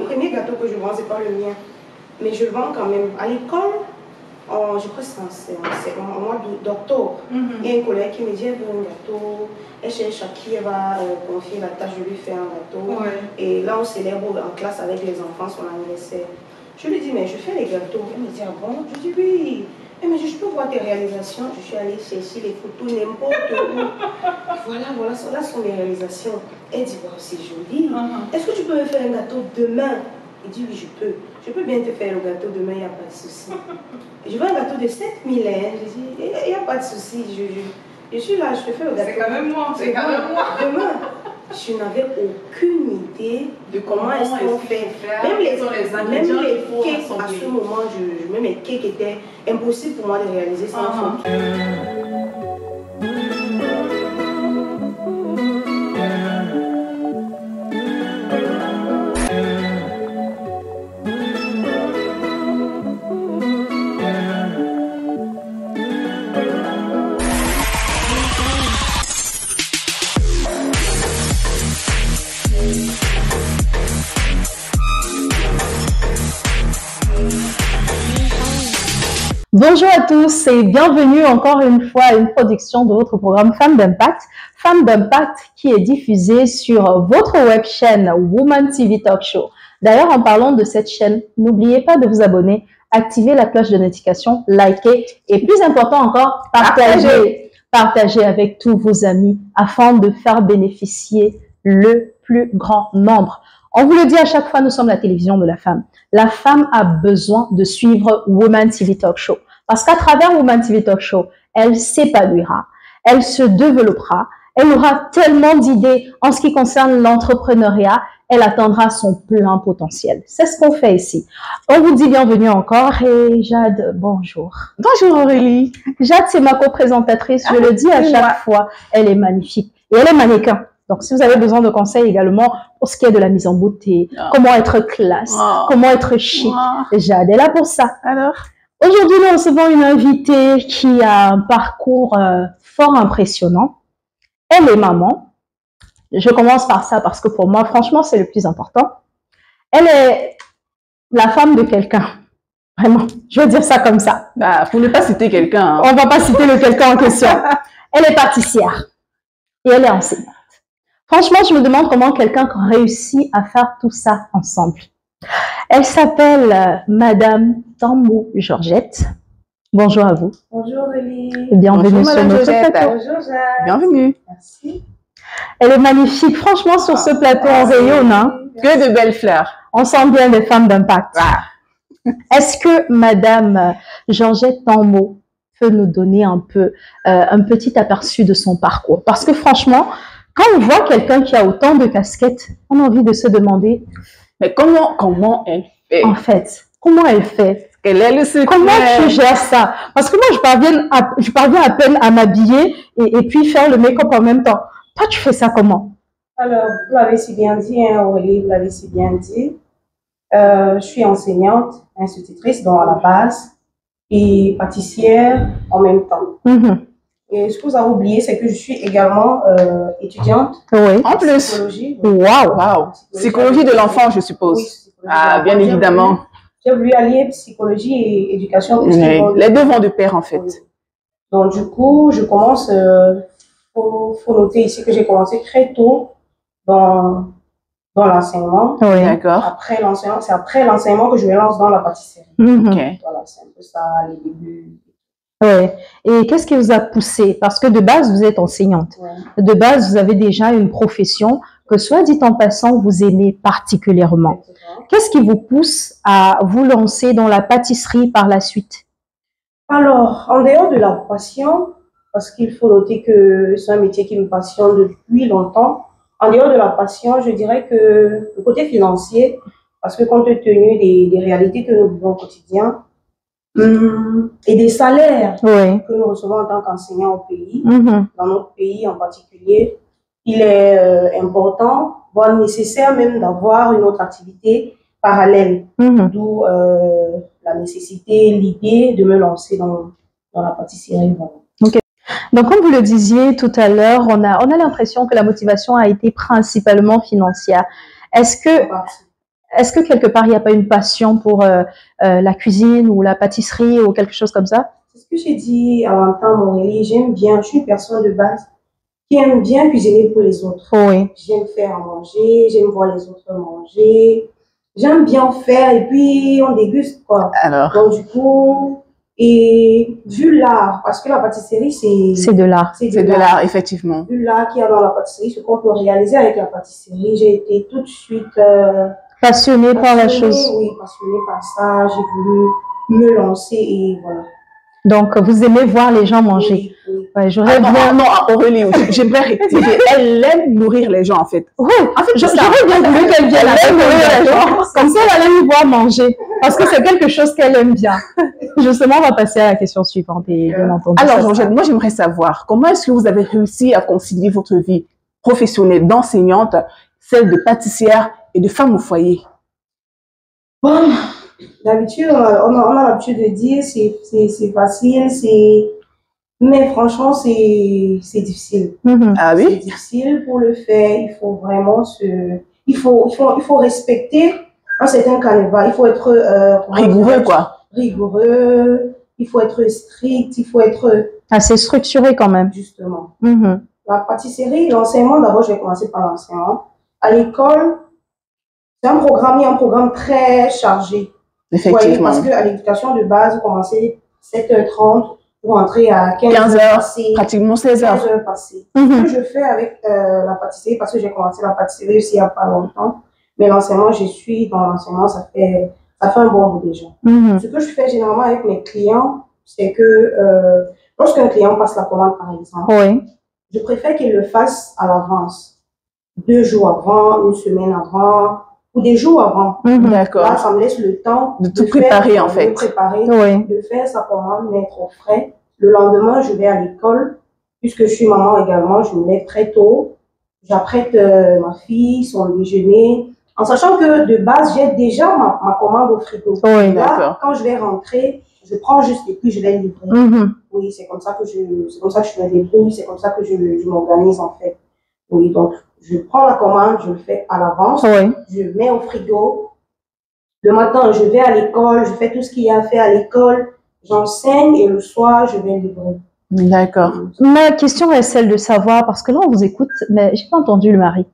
le premier gâteau que je vends, c'est pas le mien. Mais je le vends quand même. À l'école, je crois que c'est au mois d'octobre. Il y a une collègue qui me dit, elle veut un gâteau. Elle cherche à qui elle va confier la tâche de lui faire un gâteau. Et là, on célèbre en classe avec les enfants son anniversaire. Je lui dis, mais je fais les gâteaux. Elle me dit, ah bon? Je dis, oui. Elle me dit, je peux voir tes réalisations. Je suis allée chercher les photos n'importe où. Voilà, là sont les réalisations. Elle dit, wow, c'est joli. Est-ce que tu peux me faire un gâteau demain? Il dit, oui, je peux. Je peux bien te faire le gâteau demain, il n'y a pas de souci. Je veux un gâteau de 7000 hein. Je dis, il n'y a pas de souci. Je suis là, je te fais le gâteau. C'est quand même moi, c'est quand même moi. Demain. Je n'avais aucune idée de comment est-ce qu'on fait. Même les cakes, à ce moment, même les cakes étaient impossibles pour moi de réaliser sans faute. Bonjour à tous et bienvenue encore une fois à une production de votre programme Femmes d'Impact. Femmes d'Impact qui est diffusée sur votre web chaîne Woman TV Talk Show. D'ailleurs, en parlant de cette chaîne, n'oubliez pas de vous abonner, activer la cloche de notification, liker et plus important encore, partager avec tous vos amis afin de faire bénéficier le plus grand nombre. On vous le dit à chaque fois, nous sommes la télévision de la femme. La femme a besoin de suivre Woman TV Talk Show. Parce qu'à travers Woman TV Talk Show, elle s'épanouira, elle se développera, elle aura tellement d'idées en ce qui concerne l'entrepreneuriat, elle atteindra son plein potentiel. C'est ce qu'on fait ici. On vous dit bienvenue encore et Jade, bonjour. Bonjour Aurélie. Jade, c'est ma co-présentatrice, je le dis à chaque fois, elle est magnifique et elle est mannequin. Donc, si vous avez besoin de conseils également pour ce qui est de la mise en beauté, comment être classe, comment être chic, Jade est là pour ça. Alors, aujourd'hui, nous recevons une invitée qui a un parcours fort impressionnant. Elle est maman. Je commence par ça parce que pour moi, franchement, c'est le plus important. Elle est la femme de quelqu'un. Vraiment, je veux dire ça comme ça. bah, pour ne pas citer quelqu'un. On va pas citer le quelqu'un en question. Elle est pâtissière et elle est enseignante. Franchement, je me demande comment quelqu'un réussit à faire tout ça ensemble. Elle s'appelle Madame Tambo Georgette. Bonjour à vous. Bonjour Aurélie. Bienvenue sur notre plateau. Bonjour Jade. Bienvenue. Merci. Elle est magnifique. Franchement, sur ce plateau, on rayonne. Hein. Que de belles fleurs. On sent bien des femmes d'impact. Est-ce que Madame Georgette Tambo peut nous donner un petit aperçu de son parcours? Parce que franchement, quand on voit quelqu'un qui a autant de casquettes, on a envie de se demander... Mais comment elle fait? En fait, comment elle fait? Quel est le secret? Comment tu gères ça? Parce que moi, je parviens à peine à m'habiller et puis faire le make-up en même temps. Toi, tu fais ça comment? Alors, vous l'avez si bien dit, hein, Aurélie, vous l'avez si bien dit. Je suis enseignante, institutrice, donc à la base, et pâtissière en même temps. Et ce que vous avez oublié, c'est que je suis également étudiante en psychologie. Waouh! Psychologie de l'enfant, je suppose. Oui, bien évidemment. J'ai voulu allier psychologie et éducation. Les deux vont de pair, en fait. Oui. Donc, du coup, je commence, faut noter ici que j'ai commencé très tôt dans l'enseignement. Oui. D'accord. Après l'enseignement, c'est après l'enseignement que je me lance dans la pâtisserie. Ok. Voilà, c'est un peu ça, les débuts. Oui. Et qu'est-ce qui vous a poussé? Parce que de base, vous êtes enseignante. Ouais. De base, vous avez déjà une profession que, soit dit en passant, vous aimez particulièrement. Qu'est-ce qui vous pousse à vous lancer dans la pâtisserie par la suite? Alors, en dehors de la passion, parce qu'il faut noter que c'est un métier qui me passionne depuis longtemps, en dehors de la passion, je dirais que le côté financier, parce que compte tenu des réalités que nous vivons au quotidien, et des salaires que nous recevons en tant qu'enseignants au pays, dans notre pays en particulier, il est important, voire nécessaire même d'avoir une autre activité parallèle, d'où la nécessité, l'idée de me lancer dans la pâtisserie. Okay. Donc, comme vous le disiez tout à l'heure, on a l'impression que la motivation a été principalement financière. Est-ce que est-ce que quelque part, il n'y a pas une passion pour la cuisine ou la pâtisserie ou quelque chose comme ça? C'est ce que j'ai dit à l'instant, Aurélie. J'aime bien, je suis une personne de base qui aime bien cuisiner pour les autres. Oui. J'aime faire à manger, j'aime voir les autres manger. J'aime bien faire et puis on déguste, quoi. Alors, Donc, du coup, et vu l'art, parce que la pâtisserie, C'est de l'art. c'est de l'art, effectivement. Vu l'art qu'il y a dans la pâtisserie, ce qu'on peut réaliser avec la pâtisserie, j'ai été tout de suite Passionné par la passionnée, chose. oui, passionnée par ça. J'ai voulu me lancer et voilà. Donc, vous aimez voir les gens manger. Oui, oui. Ouais, Ah j'aurais non, bien... non, Aurélie, j'aimerais rectifier. Elle aime nourrir les gens, en fait. Oui, En fait, j'aurais bien voulu qu'elle vienne avec les gens. Comme ça, elle allait nous voir manger. Parce que c'est quelque chose qu'elle aime bien. Justement, on va passer à la question suivante. Et bien entendu, Alors, ça Georgette, moi, j'aimerais savoir comment est-ce que vous avez réussi à concilier votre vie professionnelle d'enseignante, celle de pâtissière et de femme au foyer? Bon, d'habitude, on a l'habitude de dire c'est facile, mais franchement, c'est difficile. Ah C'est oui? difficile pour le faire. Il faut vraiment il faut respecter un certain carnaval. Il faut être Rigoureux, quoi. rigoureux. Il faut être strict. Il faut être assez structuré quand même. justement. La pâtisserie, l'enseignement, d'abord, je vais commencer par l'enseignement. À l'école, c'est il y a un programme très chargé. Vous voyez, Effectivement. parce qu'à l'éducation de base, vous commencez 7h30 pour entrer à 15 heures, passées, pratiquement 16 heures. 15 heures passées. Ce que je fais avec la pâtisserie, parce que j'ai commencé la pâtisserie aussi il n'y a pas longtemps, mais l'enseignement, je suis dans l'enseignement, ça fait un bon bout déjà. Ce que je fais généralement avec mes clients, c'est que lorsqu'un client passe la commande, par exemple, Oui. je préfère qu'il le fasse à l'avance. 2 jours avant, 1 semaine avant, ou des jours avant. Là, D'accord. ça me laisse le temps De tout préparer, en fait. de préparer, Oui. de faire sa commande, mettre au frais. Le lendemain, je vais à l'école. Puisque je suis maman également, je me lève très tôt. J'apprête ma fille, son déjeuner. En sachant que de base, j'ai déjà ma commande au frigo. Oui, Là, d'accord. quand je vais rentrer, je prends juste et puis je vais livrer. Oui, c'est comme ça que je me débrouille, c'est comme ça que je m'organise en fait. Oui, donc je prends la commande, je le fais à l'avance, Oui. je mets au frigo. Le matin, je vais à l'école, je fais tout ce qu'il y a à faire à l'école, j'enseigne et le soir, je vais livrer. D'accord. Ma question est celle de savoir, parce que là, on vous écoute, mais j'ai pas entendu le mari.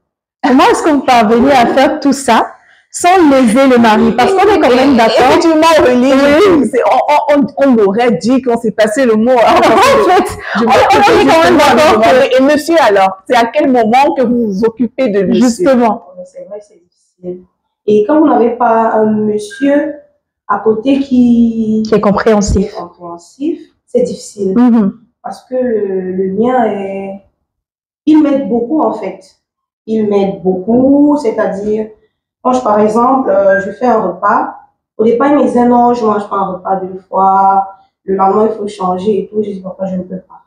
Comment est-ce que vous parvenez à faire tout ça sans léser le mari? Parce qu'on est quand même d'accord. Effectivement, Aurélie, Oui. on m'aurait dit qu'on s'est passé le mot. En fait, on est quand même d'accord que... Et monsieur, alors, c'est à quel moment que vous vous occupez de lui? Justement. C'est vrai, c'est difficile. Et quand vous n'avez pas un monsieur à côté qui Qui est compréhensif. c'est difficile. Parce que le mien il m'aide beaucoup en fait. Il m'aide beaucoup, c'est-à-dire, quand par exemple, je fais un repas, au départ, il me disait non, je ne mange pas un repas 2 fois, le lendemain, il faut changer et tout. Je dis pourquoi je ne peux pas.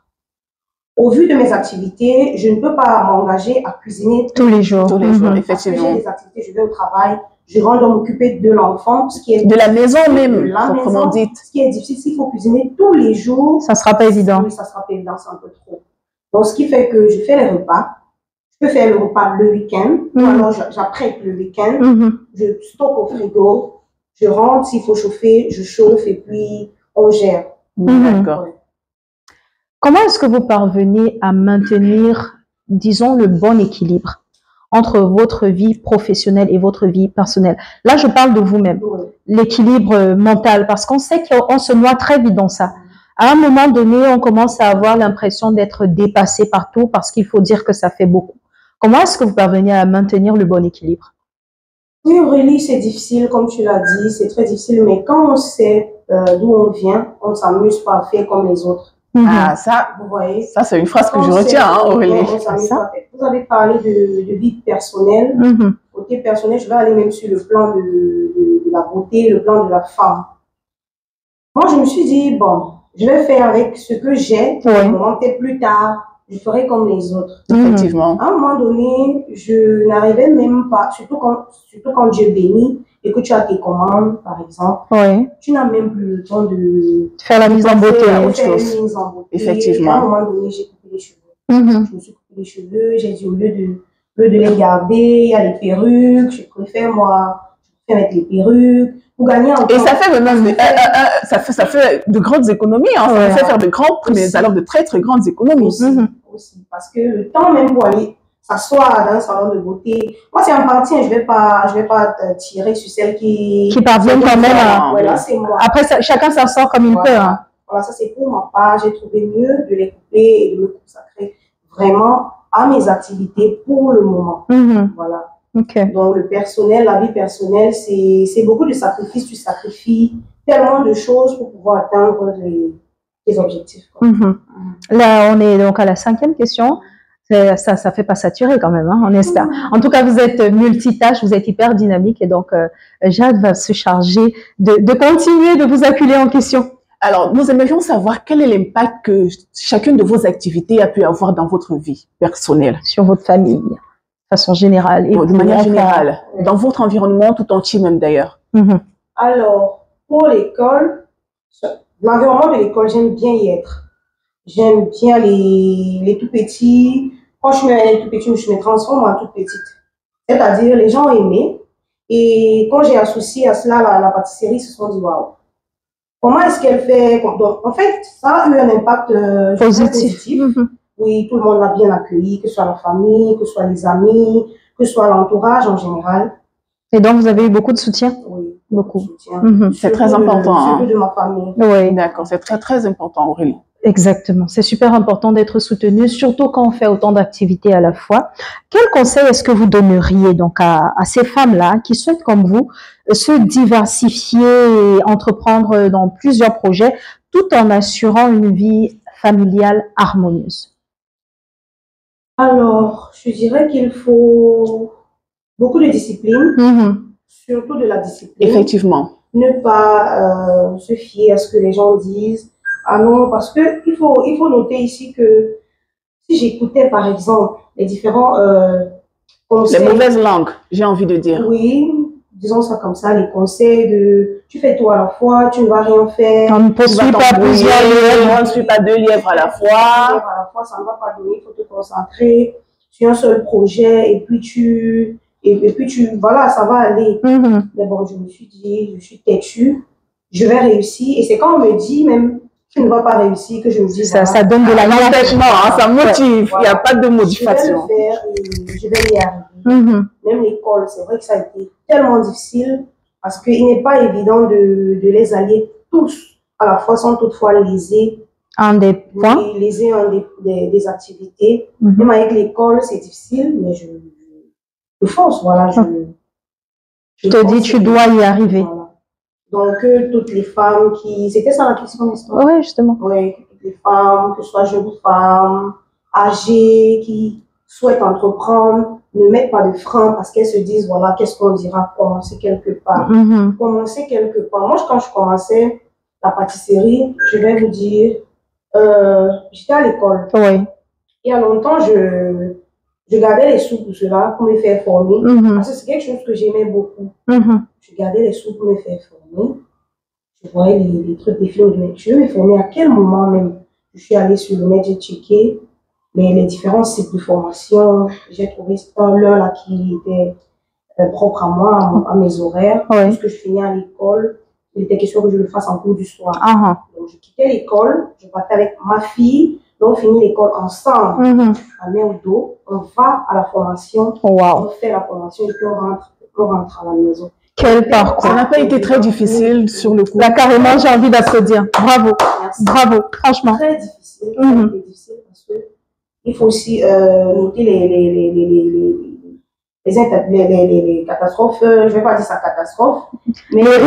Au vu de mes activités, je ne peux pas m'engager à cuisiner tous les jours. Tous les jours, parce que effectivement. j'ai des activités, je vais au travail, je rentre donc m'occuper de l'enfant, ce qui est de la maison même, de la proprement maison, dite. ce qui est difficile, s'il faut cuisiner tous les jours. Ça sera pas évident. Oui, ça sera pas évident, c'est un peu trop. Donc, ce qui fait que je fais les repas. Je peux faire le repas le week-end, ou alors j'apprête le week-end, je stocke au frigo, je rentre, s'il faut chauffer, je chauffe et puis on gère. D'accord. Comment est-ce que vous parvenez à maintenir, disons, le bon équilibre entre votre vie professionnelle et votre vie personnelle? Là, je parle de vous-même, l'équilibre mental, parce qu'on sait qu'on se noie très vite dans ça. À un moment donné, on commence à avoir l'impression d'être dépassé partout parce qu'il faut dire que ça fait beaucoup. Comment est-ce que vous parvenez à maintenir le bon équilibre? Oui, Aurélie, c'est difficile, comme tu l'as dit, c'est très difficile, mais quand on sait d'où on vient, on ne s'amuse pas à faire comme les autres. Ah, ça, vous voyez, ça c'est une phrase que je retiens, hein, Aurélie. Vous avez parlé de vie personnelle. Côté personnel, je vais aller même sur le plan de la beauté, le plan de la femme. Moi, je me suis dit, bon, je vais faire avec ce que j'ai, peut-être plus tard, je ferai comme les autres. Effectivement. À un moment donné, je n'arrivais même pas, surtout quand Dieu bénit et que tu as tes commandes, par exemple, tu n'as même plus le temps de faire la mise en beauté. Effectivement. À un moment donné, j'ai coupé les cheveux. Je me suis coupé les cheveux, j'ai dit au lieu de les garder, il y a les perruques, je préfère moi faire mettre les perruques, pour gagner en temps. Et ça fait maintenant, ça fait de grandes économies, hein, ça fait faire de très très grandes économies. Aussi, parce que le temps même pour aller s'asseoir dans un salon de beauté, moi c'est en partie, je vais pas tirer sur celle qui parviennent quand même à... Voilà, c'est moi. Après, chacun s'en sort comme il peut. Hein. Voilà, ça c'est pour ma part. J'ai trouvé mieux de les couper et de me consacrer vraiment à mes activités pour le moment. Voilà. Okay. Donc le personnel, la vie personnelle, c'est beaucoup de sacrifices. Tu sacrifies tellement de choses pour pouvoir atteindre les objectifs. Là, on est donc à la 5e question. Ça fait pas saturer quand même, hein, on espère. En tout cas, vous êtes multitâche, vous êtes hyper dynamique et donc Jade va se charger de continuer de vous acculer en question. Alors, nous aimerions savoir quel est l'impact que chacune de vos activités a pu avoir dans votre vie personnelle. Sur votre famille, de façon générale. Et de manière générale, dans votre environnement tout entier même d'ailleurs. Alors, pour l'école, l'environnement de l'école, j'aime bien y être. J'aime bien les tout petits. Quand je suis tout petit, je me transforme en toute petite. C'est-à-dire, les gens ont aimé. Et quand j'ai associé à cela la pâtisserie, ils se sont dit, waouh, comment est-ce qu'elle fait? Donc, en fait, ça a eu un impact positif. Oui, tout le monde l'a bien accueilli, que ce soit la famille, que ce soit les amis, que ce soit l'entourage en général. Et donc, vous avez eu beaucoup de soutien? Oui, beaucoup de soutien. C'est très important. Surtout de ma famille. Oui, d'accord, c'est très très important, Aurélie. Exactement, c'est super important d'être soutenu, surtout quand on fait autant d'activités à la fois. Quel conseil est-ce que vous donneriez donc à ces femmes-là qui souhaitent comme vous se diversifier et entreprendre dans plusieurs projets tout en assurant une vie familiale harmonieuse? Alors, je dirais qu'il faut beaucoup de discipline, surtout de la discipline. Effectivement. Ne pas se fier à ce que les gens disent. Ah non, parce que il faut noter ici que si j'écoutais par exemple les différents conseils, les mauvaises langues, j'ai envie de dire. Oui, disons ça comme ça, les conseils de tu fais tout à la fois, tu ne vas rien faire. On ne poursuit pas plusieurs lièvres, on ne suit pas 2 lièvres à la fois. Ça ne va pas donner, il faut te concentrer sur un seul projet et puis tu voilà, ça va aller. Mais bon, je me suis dit, je suis têtue, je vais réussir. Et c'est quand on me dit même tu ne vas pas réussir, que je me dis ça donne de la l'empêchement, hein, ça motive, il n'y a pas de motivation. Je vais le faire et je vais y arriver. Même l'école, c'est vrai que ça a été tellement difficile parce qu'il n'est pas évident de les allier tous à la fois sans toutefois léser un des points, léser des activités. Même avec l'école, c'est difficile, mais je force, voilà. Je te dis, tu dois y arriver. Voilà. Donc, toutes les femmes qui... C'était ça la question, n'est-ce pas? Oui, justement. Oui, toutes les femmes, que ce soit jeunes femmes, âgées, qui souhaitent entreprendre, ne mettent pas de frein parce qu'elles se disent, voilà, qu'est-ce qu'on dira, commencer quelque part. Commencer quelque part. Moi, quand je commençais la pâtisserie, je vais vous dire, j'étais à l'école. Oui. Il y a longtemps, je gardais les sous pour cela, pour me faire former. Parce que c'est quelque chose que j'aimais beaucoup. Je gardais les sous pour me faire former. Je voyais les trucs des films de mes je me formais à quel moment même. Je suis allée sur le net, j'ai checké les différents sites de formation. J'ai trouvé l'un là qui était propre à moi, à mes horaires. Puisque je finis à l'école, il était question que je le fasse en cours du soir. Donc je quittais l'école, je partais avec ma fille. Donc, on finit l'école ensemble, à main au dos, on va à la formation, on fait la formation et puis on rentre à la maison. Quel parcours! Ça n'a pas été très difficile sur le coup. Là, carrément, j'ai envie d'applaudir. Bravo. Merci. Bravo, franchement. Très difficile, très difficile parce que il faut aussi noter les catastrophes, je ne vais pas dire ça catastrophe, mais les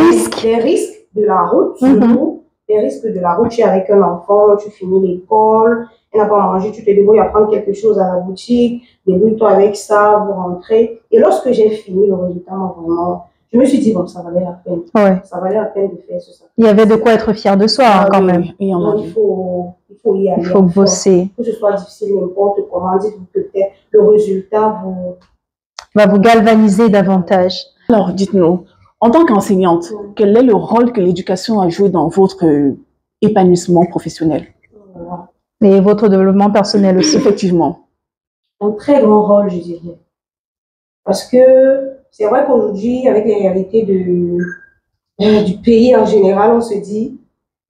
risques de la route, surtout. Les risques de la route, tu es avec un enfant, tu finis l'école, elle n'a pas mangé, tu te débrouilles à prendre quelque chose à la boutique, débrouille-toi avec ça, vous rentrez. Et lorsque j'ai fini le résultat, moi, vraiment, je me suis dit, bon, ça valait la peine. Ça valait la peine de faire ce sacrifice. Il y avait de quoi être fier de soi, quand même. Donc, il faut y aller. Il faut bosser. Que ce soit difficile, n'importe comment, dites-vous peut-être le résultat va vous galvaniser davantage. Alors, dites-nous, en tant qu'enseignante, quel est le rôle que l'éducation a joué dans votre épanouissement professionnel? Et votre développement personnel aussi. Effectivement. Un très grand rôle, je dirais. Parce que c'est vrai qu'aujourd'hui, avec les réalités du pays en général, on se dit,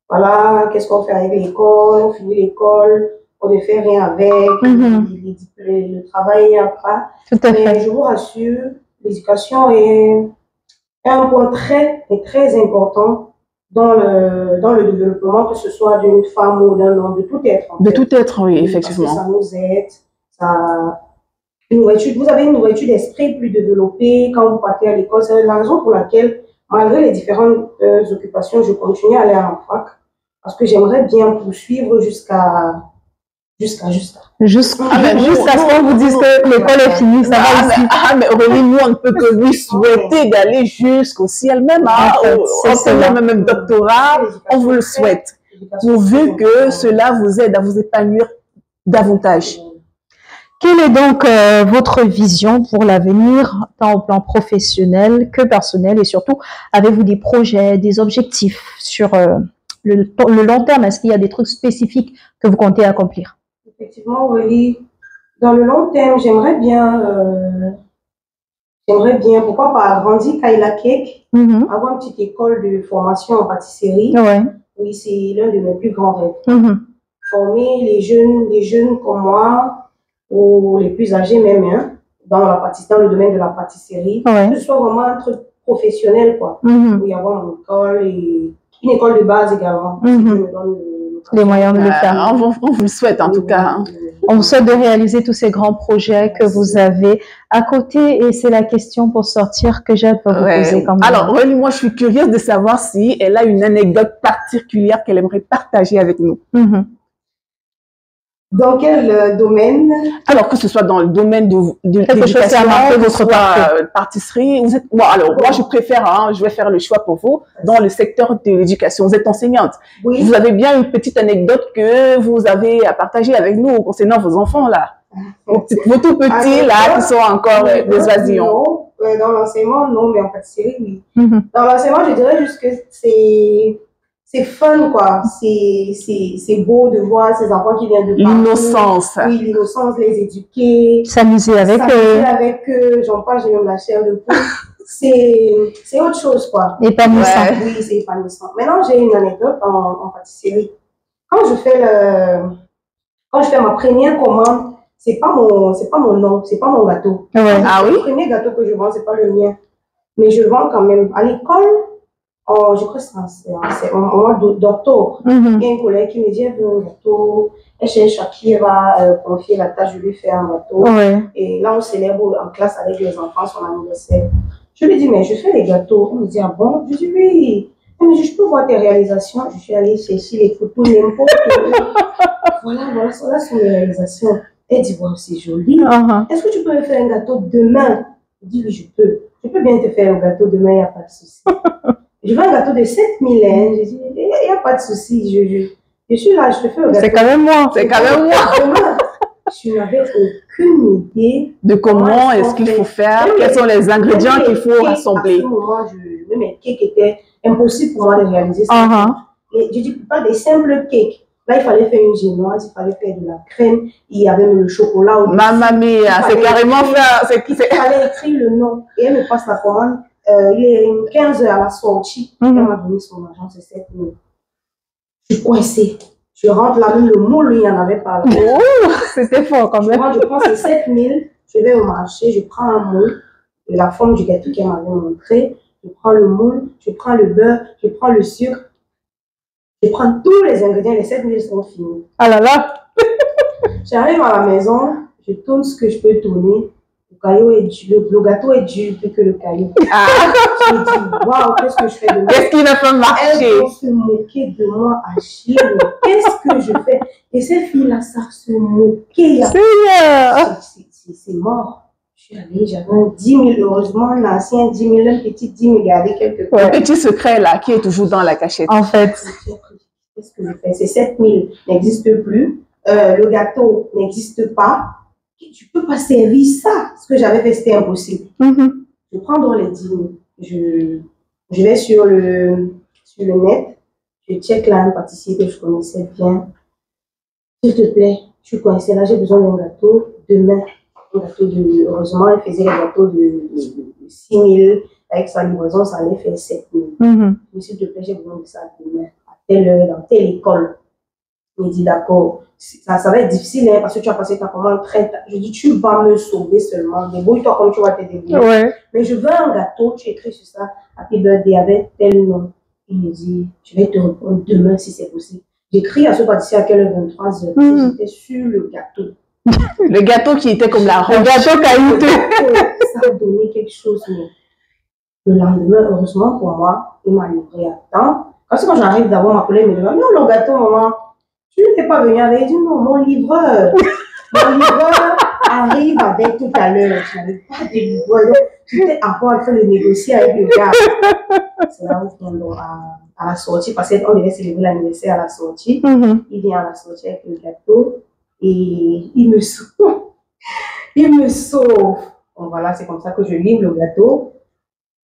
voilà, qu'est-ce qu'on fait avec l'école, on finit l'école, on ne fait rien avec, le travail est après. Tout à fait. Mais je vous rassure, l'éducation est un point très important dans le développement, que ce soit d'une femme ou d'un homme, de tout être. De tout être, oui, effectivement. Parce que ça nous aide, vous avez une ouverture d'esprit plus développée quand vous partez à l'école. C'est la raison pour laquelle, malgré les différentes occupations, je continue à aller en fac, parce que j'aimerais bien poursuivre jusqu'à ce qu'on vous dise que l'école est finie, ça va aussi. Mais Aurélie, nous, on ne peut que lui souhaiter d'aller jusqu'au ciel même, même doctorat, on vous le souhaite, pourvu que cela vous aide à vous épanouir davantage. Quelle est donc votre vision pour l'avenir, tant au plan professionnel que personnel, et surtout, avez-vous des projets, des objectifs sur le long terme? Est-ce qu'il y a des trucs spécifiques que vous comptez accomplir? Effectivement, Aurélie, dans le long terme, j'aimerais bien, pourquoi pas, agrandir Kaila Cake, avoir une petite école de formation en pâtisserie. Oui, c'est l'un de mes plus grands rêves. Former les jeunes comme moi, ou les plus âgés même, hein, dans le domaine de la pâtisserie, que ce soit vraiment un truc professionnel, quoi. Où y avoir une école, et une école de base également. Si Dieu me donne les moyens de le faire. On vous le souhaite en tout cas. On vous souhaite de réaliser tous ces grands projets que vous avez à côté, et c'est la question pour sortir que j'ai à vous poser quand même. Alors, Aurélie, moi je suis curieuse de savoir si elle a une anecdote particulière qu'elle aimerait partager avec nous. Dans quel domaine? Alors, que ce soit dans le domaine de l'éducation, votre pâtisserie. Vous êtes, alors, moi, je préfère, je vais faire le choix pour vous, dans le secteur de l'éducation. Vous êtes enseignante. Oui. Vous avez bien une petite anecdote que vous avez à partager avec nous concernant vos enfants, là. Vos tout petits, là, qui sont encore des oisillons. Dans l'enseignement, non, mais en pâtisserie, oui. Dans l'enseignement, je dirais juste que c'est fun, quoi. C'est beau de voir ces enfants qui viennent de partout. L'innocence. Oui, l'innocence, les éduquer. S'amuser avec eux. J'en parle, j'ai même la chair de poule. C'est autre chose, quoi. Épanouissant. Oui, c'est épanouissant. Maintenant, j'ai une anecdote en pâtisserie. Quand je fais ma première commande, c'est pas mon nom, c'est pas mon gâteau. Le premier gâteau que je vends, c'est pas le mien. Mais je vends quand même. À l'école, je crois que c'est au mois d'octobre. Il y a un collègue qui me dit, elle veut un gâteau. Elle cherche à qui va confier la tâche, je lui fais un gâteau. Et là, on célèbre en classe avec les enfants son anniversaire. Je lui dis, mais je fais les gâteaux. On me dit, ah bon? Je dis, oui. Mais je peux voir tes réalisations. Je suis allée chercher les photos, n'importe où. Voilà, ça sont mes réalisations. Elle dit, wow, c'est joli. Est-ce que tu peux me faire un gâteau demain? Je dis, oui, je peux. Je peux bien te faire un gâteau demain, il n'y a pas de souci. Je veux un gâteau de 7000 hein. Je dis, il n'y a pas de souci. Je suis là, je te fais un gâteau. C'est quand même moi. Je n'avais aucune idée de comment est-ce qu'il faut faire, quels sont les ingrédients qu'il faut rassembler. À ce moment, mes cakes étaient impossibles pour moi de réaliser ça. Et je dis pas des simples cakes. Là, il fallait faire une génoise, il fallait faire de la crème, il y avait même le chocolat. Mamma mia, c'est carrément ça. Il fallait écrire le nom. Et elle me passe la commande. Il est 15 h à la sortie. Elle m'a donné son argent, c'est 7 000. Je suis coincée. Je rentre là, même le moule, il n'y en avait pas. C'était fort quand même. Je prends ces 7 000, je vais au marché, je prends un moule, de la forme du gâteau qu'elle m'avait montré. Je prends le moule, je prends le beurre, je prends le sucre. Je prends tous les ingrédients, les 7 000 sont finis. Ah là là! J'arrive à la maison, je tourne ce que je peux tourner. Le gâteau est dur plus que le caillou. Je me dis, waouh, qu'est-ce que je fais de moi? Qu'est-ce qui va faire marcher? Elles vont se moquer de moi à chier. Qu'est-ce que je fais? Et ces filles-là savent se moquer. C'est mort. Je suis allée, j'avais 10 000, heureusement, un ancien 10 000, un petit 10 000 gardé quelque part. Le petit secret là, qui est toujours dans la cachette. En fait. Qu'est-ce que je fais? Ces 7 000 n'existent plus. Le gâteau n'existe pas. Tu peux pas servir ça. Ce que j'avais fait, c'était impossible. Je prends dans les 10 000. Je vais sur le net. Je check là un pâtissier que je connaissais bien. S'il te plaît, je suis coincée là, j'ai besoin d'un gâteau demain. Un gâteau heureusement, elle faisait les gâteaux de de 6 000. Avec sa livraison, ça en est fait 7 000. S'il te plaît, j'ai besoin de ça demain, à telle heure, dans telle école. Il me dit d'accord. Ça va être difficile parce que tu as passé ta commande très tard. Je dis, tu vas me sauver seulement. Débrouille-toi comme tu vas te débrouiller. Ouais. Mais je veux un gâteau, tu écris sur ça, Happy Birthday avec tel nom. Il me dit, je vais te répondre demain si c'est possible. J'écris à ce pâtissier à quelle heure? 23 h. J'étais sur le gâteau. Le gâteau qui était comme la roche. Le gâteau caillouteux. Ça a donné quelque chose. Mais le lendemain, heureusement pour moi, il m'a livré à temps. Parce que quand j'arrive d'abord, ma collègue me dit, non, le gâteau, maman, tu n'étais pas venu avec. Il dit, non, mon livreur arrive avec tout à l'heure. Je n'avais pas de livreur. Donc, j'étais encore en train de négocier avec le gars. C'est là où à la sortie, parce qu'on devait célébrer l'anniversaire à la sortie. Il vient à la sortie avec le gâteau et il me sauve. Il me sauve. Bon, voilà, c'est comme ça que je livre le gâteau.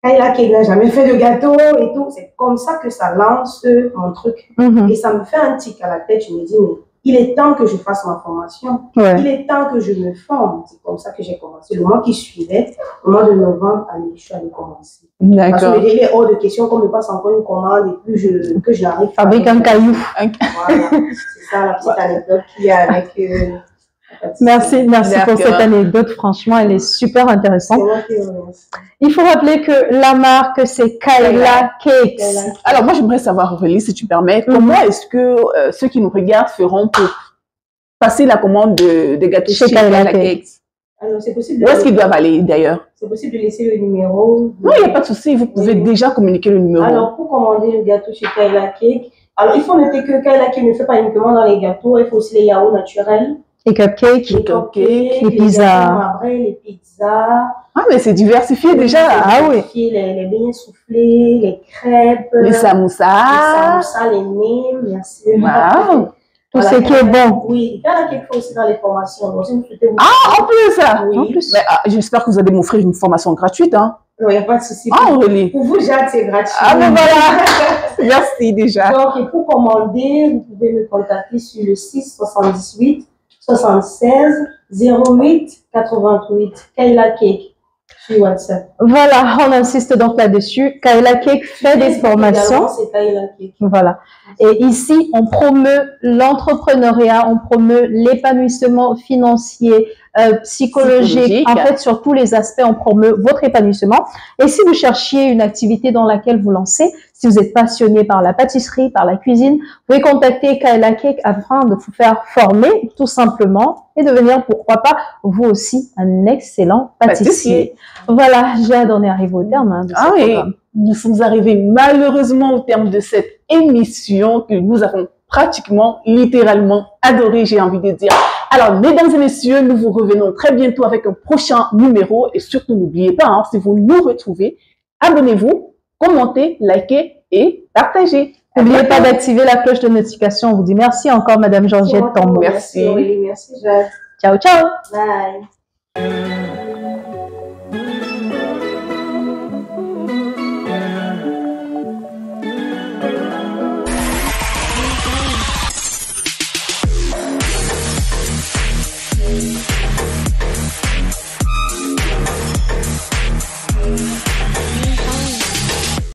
Kayla Cake n'a jamais fait de gâteau et tout. C'est comme ça que ça lance mon truc. Et ça me fait un tic à la tête. Je me dis, mais il est temps que je fasse ma formation. Il est temps que je me forme. C'est comme ça que j'ai commencé. Le mois qui suivait, au mois de novembre, je suis allée commencer. Parce que il est hors de question qu'on me passe encore une commande et plus que je n'arrive pas. Avec un caillou. Voilà. C'est ça la petite anecdote qu'il y a avec... Merci pour cette anecdote. Franchement, elle est super intéressante. Il faut rappeler que la marque, c'est Kayla Cakes. Alors, moi, j'aimerais savoir, Aurélie, si tu permets, comment est-ce que ceux qui nous regardent feront pour passer la commande de gâteaux chez Kayla Cakes? Alors, c'est possible. Où est-ce qu'ils doivent aller, d'ailleurs? C'est possible de laisser le numéro. Non, il n'y a pas de souci. Vous pouvez déjà communiquer le numéro. Alors, pour commander le gâteau chez Kayla Cakes, alors, il faut noter que Kayla Cakes ne fait pas uniquement dans les gâteaux, il faut aussi les yaourts naturels. Les cupcakes, les pizzas. Les pizzas. Ah, mais c'est diversifié déjà. Ah oui. Les beignets soufflés, les crêpes. Les samoussas. Les nems, bien sûr. Wow. Tout ce qui est bon. Oui, il y en a quelque chose aussi dans les formations. Donc, en plus, ça. Oui. En plus. J'espère que vous allez m'offrir une formation gratuite. Hein. Non, il n'y a pas de souci. Aurélie. Pour vous, Jade, c'est gratuit. Ah, ben voilà. Merci déjà. Donc, et pour commander, vous pouvez me contacter sur le 6 78 76 08 88. Kayla Cake sur WhatsApp. Voilà, on insiste donc là-dessus. Kayla Cake fait des formations. C'est Kayla Cake. Voilà. Et ici, on promeut l'entrepreneuriat, on promeut l'épanouissement financier, psychologique. En fait, sur tous les aspects, on promeut votre épanouissement. Et si vous cherchiez une activité dans laquelle vous lancez, si vous êtes passionné par la pâtisserie, par la cuisine, vous pouvez contacter Kayla Cake afin de vous faire former, tout simplement, et devenir, pourquoi pas, vous aussi, un excellent pâtissier. Voilà, Jade, on est arrivé au terme de ce programme. Nous sommes arrivés malheureusement au terme de cette émission que nous avons pratiquement, littéralement adoré, j'ai envie de dire. Alors, mesdames et messieurs, nous vous revenons très bientôt avec un prochain numéro. Et surtout, n'oubliez pas, si vous nous retrouvez, abonnez-vous, commentez, likez et partagez. N'oubliez pas d'activer la cloche de notification. On vous dit merci encore, Madame Georgette Tambo. Merci, Jade. Ciao, ciao. Bye.